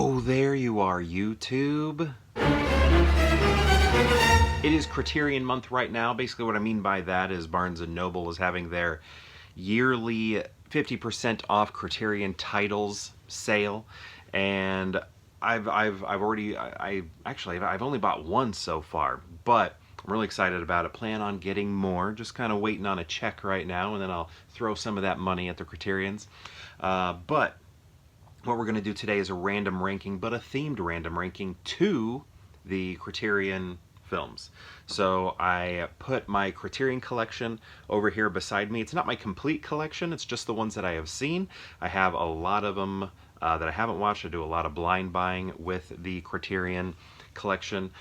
Oh, there you are, YouTube. It is Criterion month right now. Basically what I mean by that is Barnes & Noble is having their yearly 50% off Criterion titles sale, and I've only bought one so far, but I'm really excited about it. Plan on getting more. Just kind of waiting on a check right now, and then I'll throw some of that money at the Criterions. But what we're going to do today is a random ranking, but a themed random ranking to the Criterion films. So I put my Criterion collection over here beside me. It's not my complete collection, it's just the ones that I have seen. I have a lot of them that I haven't watched. I do a lot of blind buying with the Criterion collection.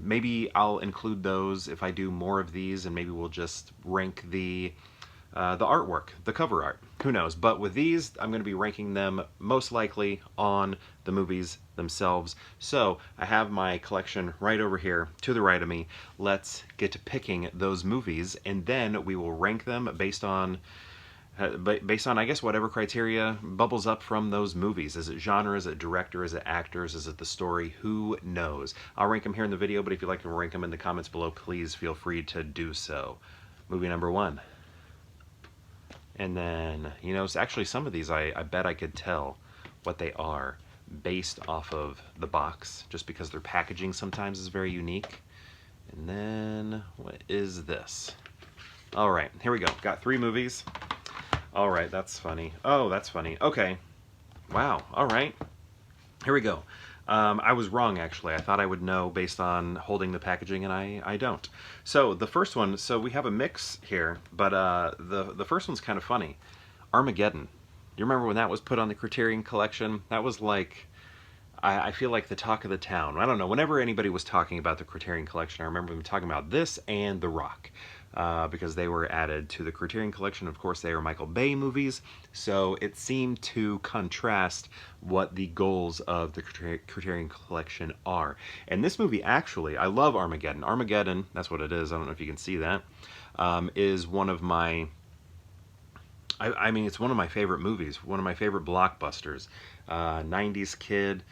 Maybe I'll include those if I do more of these, and maybe we'll just rank the artwork, the cover art. Who knows? But with these, I'm going to be ranking them most likely on the movies themselves. So I have my collection right over here to the right of me. Let's get to picking those movies, and then we will rank them based on I guess whatever criteria bubbles up from those movies. Is it genre? Is it director? Is it actors? Is it the story? Who knows? I'll rank them here in the video, but if you'd like to rank them in the comments below, please feel free to do so. Movie number one. And then, you know, actually some of these I bet I could tell what they are based off of the box, just because their packaging sometimes is very unique. And then, what is this? All right, here we go. Got 3 movies. All right, that's funny. Oh, that's funny. Okay. Wow. All right. Here we go. I was wrong, actually. I thought I would know based on holding the packaging, and I don't. So the first one, so we have a mix here, but the first one's kind of funny. Armageddon. You remember when that was put on the Criterion collection? That was like, I feel like the talk of the town. I don't know, whenever anybody was talking about the Criterion collection, I remember them talking about this and The Rock. Because they were added to the Criterion collection. Of course, they are Michael Bay movies, so it seemed to contrast what the goals of the Criterion collection are. And this movie, actually, I love Armageddon. Armageddon, that's what it is, I don't know if you can see that, is one of my, I mean, it's one of my favorite movies, one of my favorite blockbusters. 90s kid,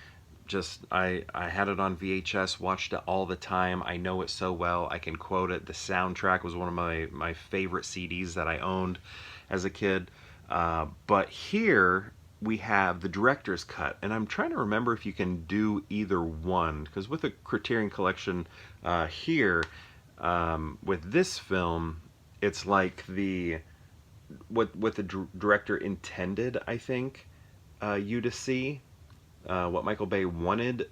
just I had it on VHS, watched it all the time. I know it so well. I can quote it. The soundtrack was one of my favorite CDs that I owned as a kid. But here we have the director's cut, and I'm trying to remember if you can do either one, because with the Criterion collection here, with this film, it's like what the director intended, I think, you to see. What Michael Bay wanted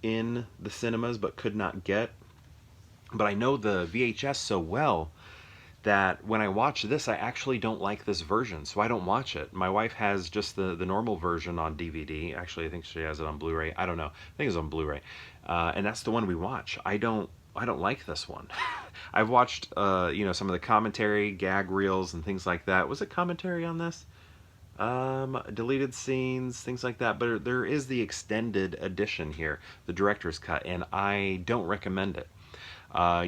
in the cinemas but could not get. But I know the VHS so well that when I watch this, I actually don't like this version, so I don't watch it. My wife has just the normal version on DVD. Actually, I think she has it on Blu-ray. I don't know. I think it's on Blu-ray. And that's the one we watch. I don't like this one. I've watched you know, some of the commentary, gag reels, and things like that. Was it commentary on this? Deleted scenes, things like that, but there is the extended edition here, the director's cut, and I don't recommend it.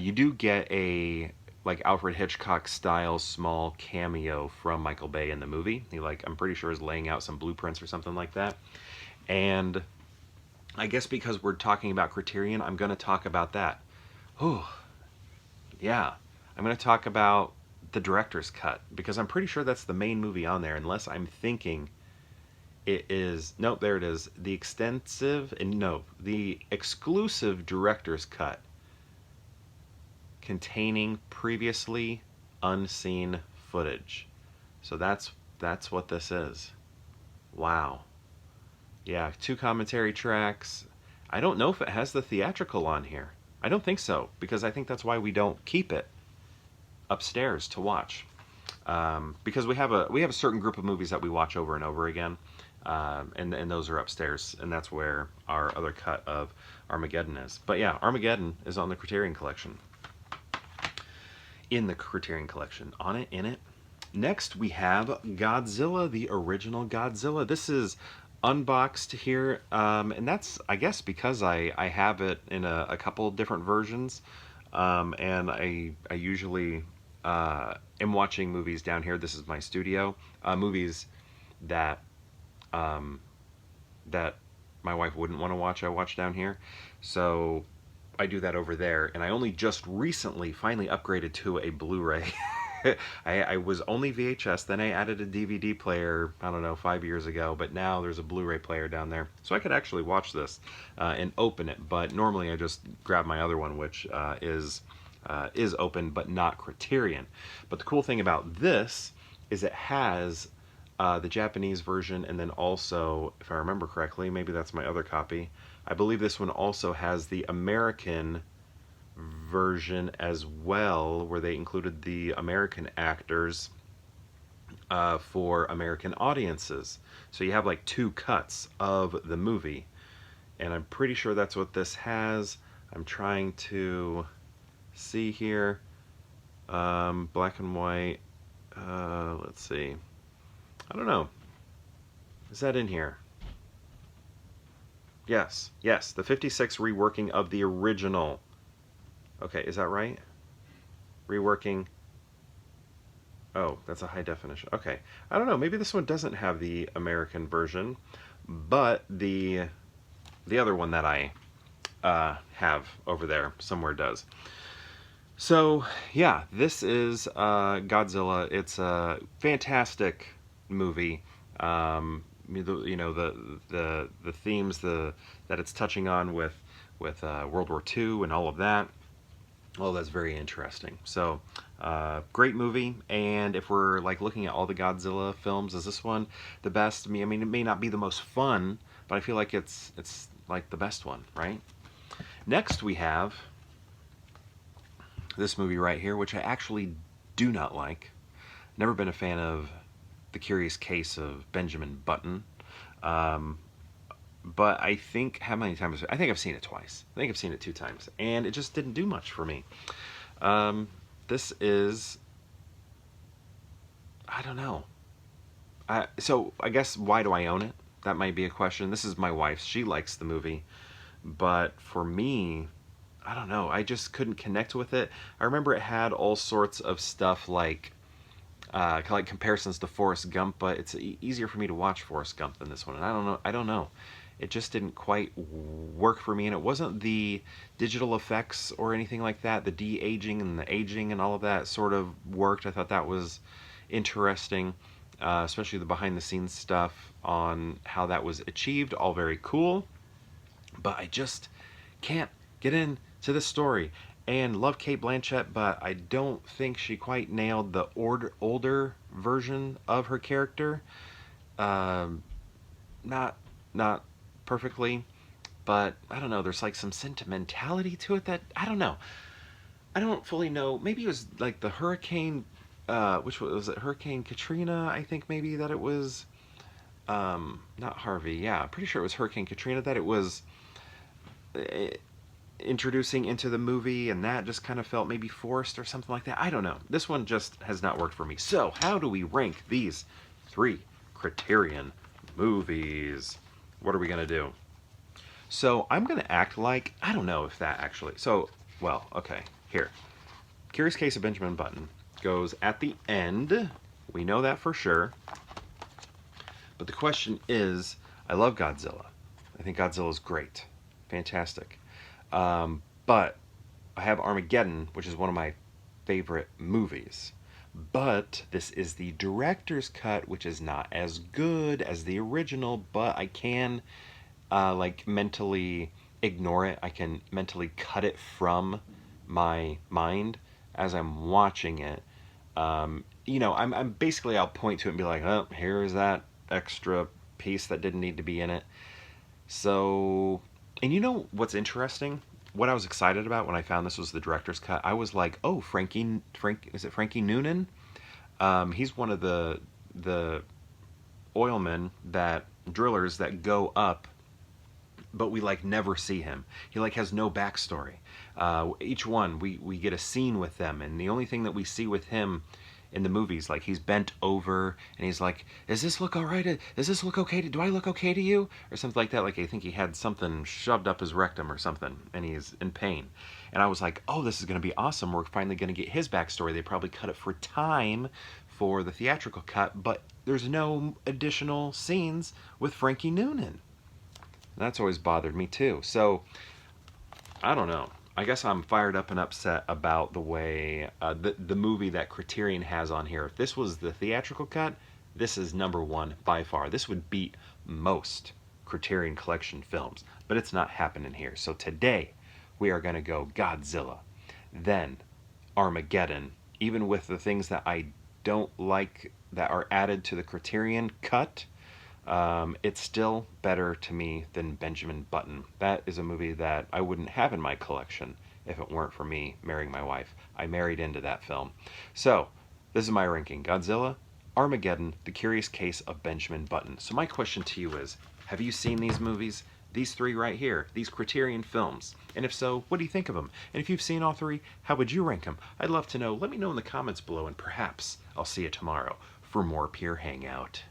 You do get a like Alfred Hitchcock style small cameo from Michael Bay in the movie. He, like, I'm pretty sure is laying out some blueprints or something like that. And I guess because we're talking about Criterion, I'm going to talk about that. Oh, yeah. I'm going to talk about the director's cut, because I'm pretty sure that's the main movie on there, unless I'm thinking it is. Nope, there it is. The exclusive director's cut containing previously unseen footage. So that's what this is. Wow. Yeah, 2 commentary tracks. I don't know if it has the theatrical on here. I don't think so, because I think that's why we don't keep it upstairs to watch, because we have a certain group of movies that we watch over and over again, and those are upstairs, and that's where our other cut of Armageddon is. But yeah, Armageddon is on the Criterion collection. In the Criterion collection, in it. Next we have Godzilla, the original Godzilla. This is unboxed here, and that's, I guess, because I have it in a couple different versions. And I usually am watching movies down here. This is my studio. Movies that my wife wouldn't want to watch, I watch down here. So I do that over there, and I only just recently finally upgraded to a Blu-ray. I was only VHS, then I added a DVD player, I don't know, 5 years ago, but now there's a Blu-ray player down there. So I could actually watch this and open it, but normally I just grab my other one, which is open but not Criterion. But the cool thing about this is it has the Japanese version, and then also, if I remember correctly, maybe that's my other copy, I believe this one also has the American version as well, where they included the American actors for American audiences. So you have like two cuts of the movie, and I'm pretty sure that's what this has. I'm trying to see here. Black and white. Let's see. I don't know. Is that in here? Yes, yes, the 56 reworking of the original. Okay, is that right? Reworking. Oh, that's a high definition. Okay, I don't know. Maybe this one doesn't have the American version, but the other one that I have over there somewhere does. So yeah, this is Godzilla. It's a fantastic movie. You know, the themes that it's touching on with World War II and all of that. Well, that's very interesting. So, great movie. And if we're like looking at all the Godzilla films, is this one the best? I mean, it may not be the most fun, but I feel like it's like the best one, right? Next, we have this movie right here, which I actually do not like. Never been a fan of The Curious Case of Benjamin Button. But I think, how many times? I think I've seen it twice. I think I've seen it 2 times. And it just didn't do much for me. This is, I don't know. So I guess, why do I own it? That might be a question. This is my wife's. She likes the movie. But for me, I don't know. I just couldn't connect with it. I remember it had all sorts of stuff like comparisons to Forrest Gump, but it's easier for me to watch Forrest Gump than this one. And I don't know. It just didn't quite work for me, and it wasn't the digital effects or anything like that. The de-aging and the aging and all of that sort of worked. I thought that was interesting, especially the behind-the-scenes stuff on how that was achieved. All very cool, but I just can't get into this story. And love Cate Blanchett, but I don't think she quite nailed the older version of her character. Not perfectly, but I don't know. There's like some sentimentality to it that I don't know. I don't fully know. Maybe it was like the hurricane. Which was it? Hurricane Katrina, I think maybe that it was. Not Harvey. Yeah, pretty sure it was Hurricane Katrina that it was introducing into the movie, and that just kind of felt maybe forced or something like that. I don't know. This one just has not worked for me. So how do we rank these 3 Criterion movies? What are we going to do? So I'm going to act like, I don't know if that actually, so, well, okay, here. Curious Case of Benjamin Button goes at the end. We know that for sure. But the question is, I love Godzilla. I think Godzilla's great. Fantastic. But I have Armageddon, which is one of my favorite movies. But this is the director's cut, which is not as good as the original, but I can like mentally ignore it. I can mentally cut it from my mind as I'm watching it. You know, I'm basically, I'll point to it and be like, oh, here's that extra piece that didn't need to be in it. So, and you know what's interesting? What I was excited about when I found this was the director's cut, I was like, oh, is it Frankie Noonan? He's one of the oilmen, drillers that go up, but we like never see him. He like has no backstory. Each one, we get a scene with them, and the only thing that we see with him in the movies, like he's bent over and he's like, does this look all right? Does this look okay? Do I look okay to you? Or something like that. Like I think he had something shoved up his rectum or something, and he's in pain. And I was like, oh, this is going to be awesome. We're finally going to get his backstory. They probably cut it for time for the theatrical cut, but there's no additional scenes with Frankie Noonan. That's always bothered me too. So I don't know. I guess I'm fired up and upset about the way the movie that Criterion has on here. If this was the theatrical cut, this is number one by far. This would beat most Criterion Collection films, but it's not happening here. So today we are going to go Godzilla, then Armageddon, even with the things that I don't like that are added to the Criterion cut. It's still better to me than Benjamin Button. That is a movie that I wouldn't have in my collection if it weren't for me marrying my wife. I married into that film. So, this is my ranking: Godzilla, Armageddon, The Curious Case of Benjamin Button. So, my question to you is, have you seen these movies? These three right here, these Criterion films. And if so, what do you think of them? And if you've seen all three, how would you rank them? I'd love to know. Let me know in the comments below, and perhaps I'll see you tomorrow for more Pure Hangout.